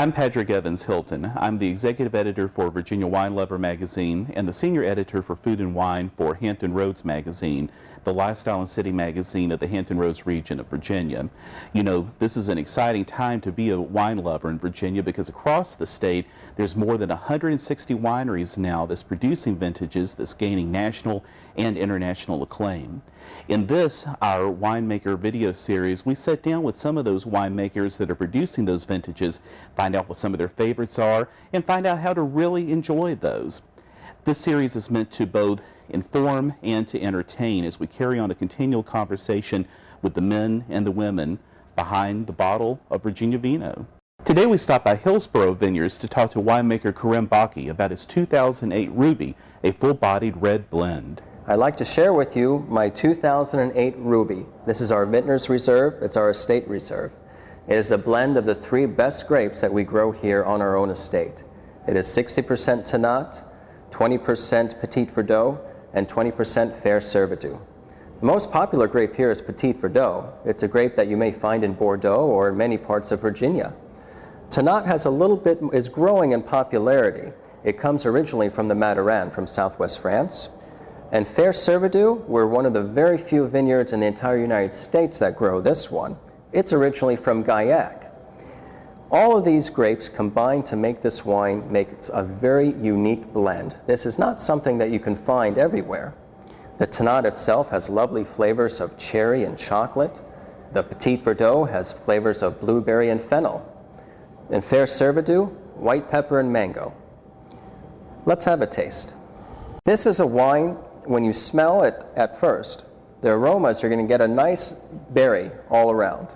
I'm Patrick Evans Hilton. I'm the executive editor for Virginia Wine Lover magazine and the senior editor for food and wine for Hampton Roads magazine, the lifestyle and city magazine of the Hampton Roads region of Virginia. You know, this is an exciting time to be a wine lover in Virginia because across the state there's more than 160 wineries now that's producing vintages that's gaining national and international acclaim. In this, our winemaker video series, we sat down with some of those winemakers that are producing those vintages, find out what some of their favorites are, and find out how to really enjoy those. This series is meant to both inform and to entertain as we carry on a continual conversation with the men and the women behind the bottle of Virginia Vino. Today we stopped by Hillsborough Vineyards to talk to winemaker Kerem Baki about his 2008 Ruby, a full-bodied red blend. I'd like to share with you my 2008 Ruby. This is our Vintners Reserve. It's our estate reserve. It is a blend of the three best grapes that we grow here on our own estate. It is 60% Tannat, 20% Petit Verdot, and 20% Fair Cervidou. The most popular grape here is Petit Verdot. It's a grape that you may find in Bordeaux or in many parts of Virginia. Tannat is growing in popularity. It comes originally from the Mataran, from southwest France. And Fair Cervidou, we're one of the very few vineyards in the entire United States that grow this one. It's originally from Gaillac. All of these grapes combine to make this wine makes a very unique blend. This is not something that you can find everywhere. The Tannat itself has lovely flavors of cherry and chocolate. The Petit Verdot has flavors of blueberry and fennel. And Fair Cervidou, white pepper and mango. Let's have a taste. This is a wine, when you smell it at first, the aromas, you're going to get a nice berry all around.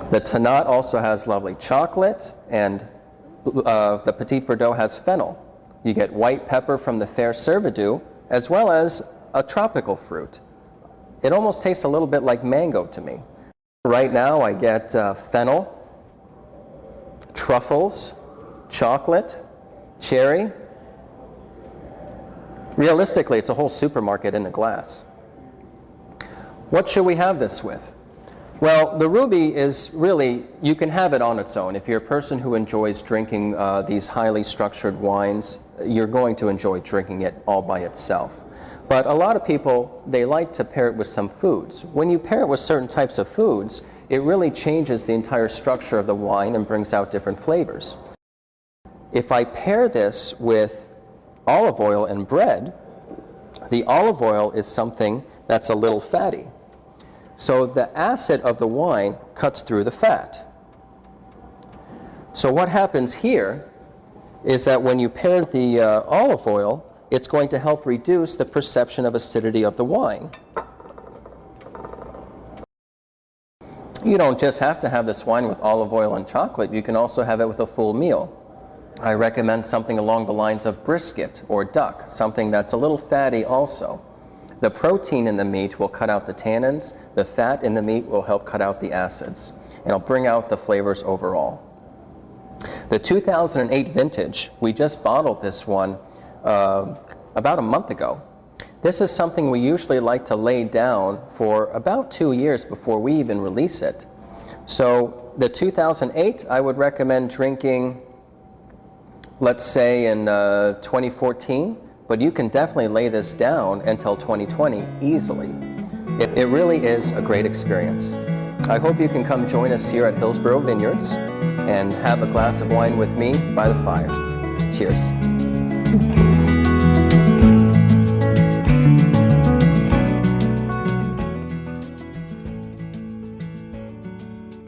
The Tannat also has lovely chocolate, and the Petit Verdot has fennel. You get white pepper from the Fair Cervidou, as well as a tropical fruit. It almost tastes a little bit like mango to me. Right now I get fennel, truffles, chocolate, cherry. Realistically, it's a whole supermarket in a glass. What should we have this with? Well, the Ruby is really, you can have it on its own. If you're a person who enjoys drinking these highly structured wines, you're going to enjoy drinking it all by itself. But a lot of people, they like to pair it with some foods. When you pair it with certain types of foods, it really changes the entire structure of the wine and brings out different flavors. If I pair this with olive oil and bread, the olive oil is something that's a little fatty. So the acid of the wine cuts through the fat. So what happens here is that when you pair the olive oil, it's going to help reduce the perception of acidity of the wine. You don't just have to have this wine with olive oil and chocolate, you can also have it with a full meal. I recommend something along the lines of brisket or duck, something that's a little fatty also. The protein in the meat will cut out the tannins, the fat in the meat will help cut out the acids, and it'll bring out the flavors overall. The 2008 vintage, we just bottled this one about a month ago. This is something we usually like to lay down for about 2 years before we even release it. So the 2008, I would recommend drinking, let's say in 2014, but you can definitely lay this down until 2020 easily. It really is a great experience. I hope you can come join us here at Hillsborough Vineyards and have a glass of wine with me by the fire. Cheers.